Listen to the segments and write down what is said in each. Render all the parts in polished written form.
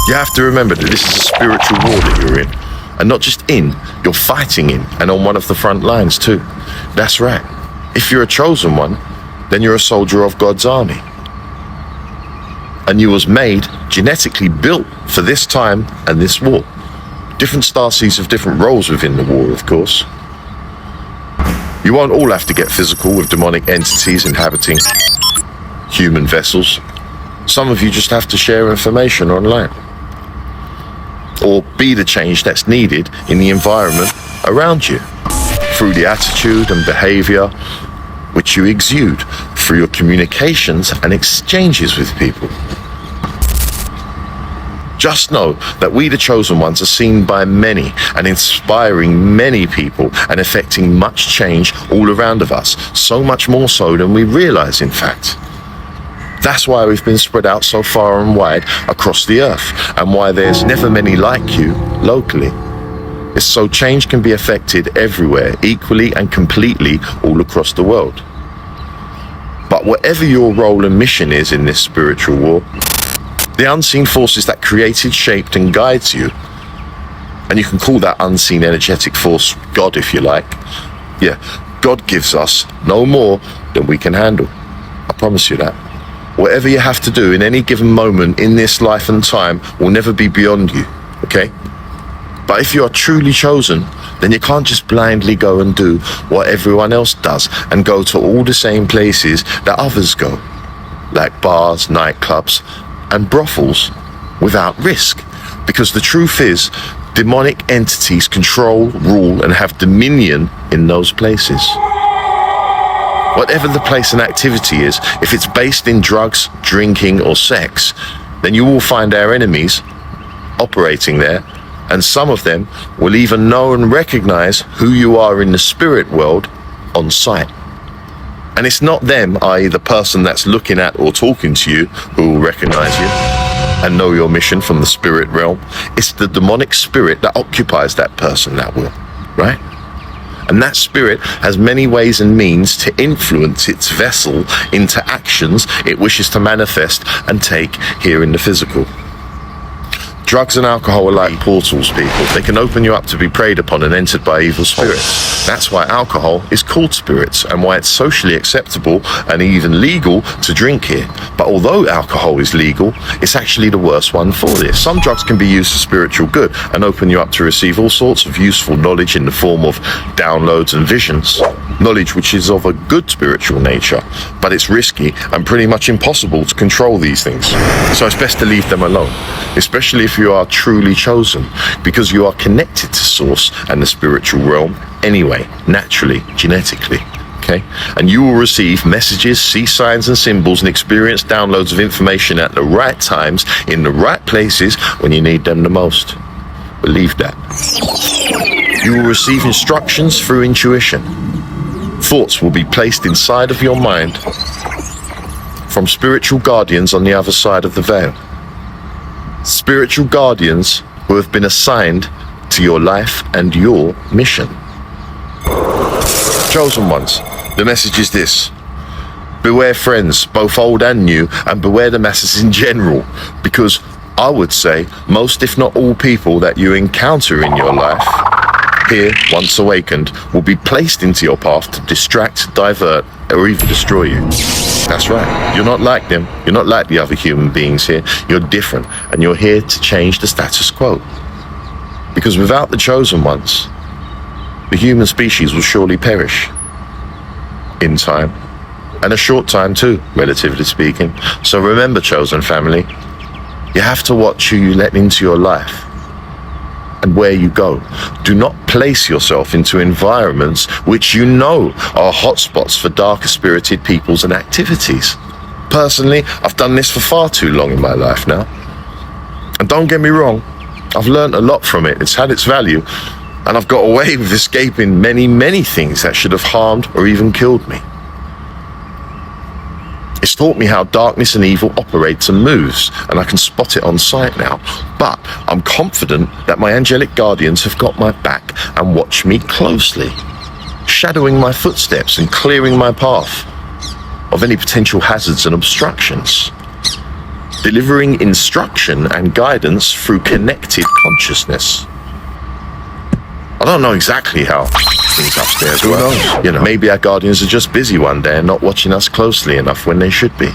You have to remember that this is a spiritual war that you're in. And not just in, you're fighting in, and on one of the front lines too. That's right. If you're a chosen one, then you're a soldier of God's army. And you was made, genetically built for this time and this war. Different starseeds have different roles within the war, of course. You won't all have to get physical with demonic entities inhabiting human vessels. Some of you just have to share information online. Or be the change that's needed in the environment around you through the attitude and behavior which you exude through your communications and exchanges with people. Just know that we, the chosen ones, are seen by many and inspiring many people and affecting much change all around of us, so much more so than we realize, in fact. That's why we've been spread out so far and wide across the earth, and why there's never many like you locally. It's so change can be affected everywhere, equally and completely all across the world. But whatever your role and mission is in this spiritual war, the unseen forces that created, shaped and guides you, and you can call that unseen energetic force God if you like. Yeah, God gives us no more than we can handle. I promise you that. Whatever you have to do in any given moment in this life and time will never be beyond you, okay? But if you are truly chosen, then you can't just blindly go and do what everyone else does and go to all the same places that others go, like bars, nightclubs, and brothels without risk. Because the truth is, demonic entities control, rule, and have dominion in those places. Whatever the place and activity is, if it's based in drugs, drinking, or sex, then you will find our enemies operating there, and some of them will even know and recognize who you are in the spirit world on sight. And it's not them, i.e. the person that's looking at or talking to you, who will recognize you and know your mission from the spirit realm. It's the demonic spirit that occupies that person that will, right? And that spirit has many ways and means to influence its vessel into actions it wishes to manifest and take here in the physical. Drugs and alcohol are like portals, people. They can open you up to be preyed upon and entered by evil spirits. That's why alcohol is called spirits and why it's socially acceptable and even legal to drink here. But although alcohol is legal, it's actually the worst one for this. Some drugs can be used for spiritual good and open you up to receive all sorts of useful knowledge in the form of downloads and visions. Knowledge which is of a good spiritual nature, but it's risky and pretty much impossible to control these things. So it's best to leave them alone, especially if you are truly chosen, because you are connected to Source and the spiritual realm anyway, naturally, genetically, okay? And you will receive messages, see signs and symbols, and experience downloads of information at the right times, in the right places, when you need them the most. Believe that. You will receive instructions through intuition. Thoughts will be placed inside of your mind from spiritual guardians on the other side of the veil. Spiritual guardians who have been assigned to your life and your mission. Chosen ones, the message is this: beware friends, both old and new, and beware the masses in general, because I would say most, if not all, people that you encounter in your life here, once awakened, will be placed into your path to distract, divert, or even destroy you. That's right. You're not like them. You're not like the other human beings here. You're different, and you're here to change the status quo. Because without the chosen ones, the human species will surely perish. In time. And a short time too, relatively speaking. So remember, chosen family, you have to watch who you let into your life and where you go. Do not place yourself into environments which you know are hotspots for darker spirited peoples and activities. Personally, I've done this for far too long in my life now. And don't get me wrong, I've learned a lot from it. It's had its value, and I've got away with escaping many, many things that should have harmed or even killed me. It's taught me how darkness and evil operates and moves, and I can spot it on sight now. But I'm confident that my angelic guardians have got my back and watch me closely, shadowing my footsteps and clearing my path of any potential hazards and obstructions. delivering instruction and guidance through connected consciousness. I don't know exactly how things upstairs work. You know, maybe our guardians are just busy one day and not watching us closely enough when they should be.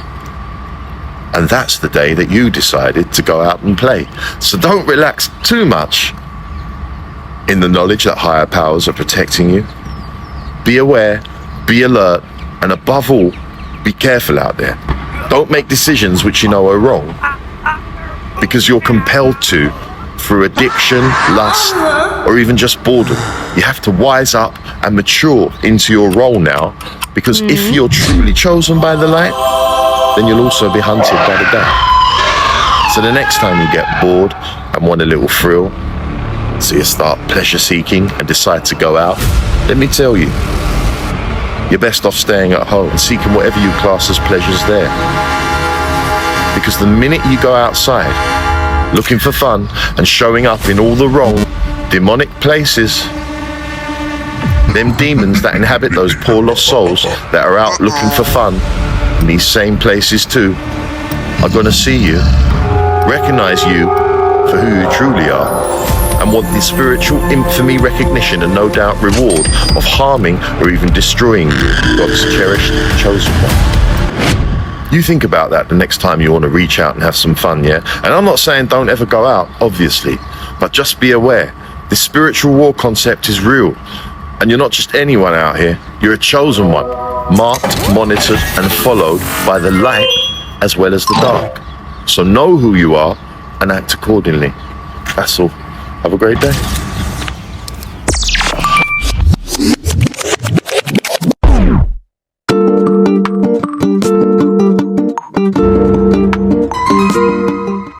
And that's the day that you decided to go out and play. So don't relax too much in the knowledge that higher powers are protecting you. Be aware, be alert, and above all, be careful out there. Don't make decisions which you know are wrong, because you're compelled to through addiction, lust, or even just boredom. You have to wise up and mature into your role now, because if you're truly chosen by the light, then you'll also be hunted by the dark. So the next time you get bored and want a little thrill, so you start pleasure seeking and decide to go out, let me tell you, you're best off staying at home and seeking whatever you class as pleasures there. Because the minute you go outside, looking for fun and showing up in all the wrong, demonic places, them demons that inhabit those poor lost souls that are out looking for fun in these same places too, are gonna see you, recognize you for who you truly are, and want the spiritual infamy, recognition, and no doubt reward of harming or even destroying you, God's cherished, chosen one. You think about that the next time you want to reach out and have some fun, yeah? And I'm not saying don't ever go out, obviously, but just be aware. This spiritual war concept is real. And you're not just anyone out here, you're a chosen one, marked, monitored, and followed by the light as well as the dark. So know who you are and act accordingly. That's all. Have a great day.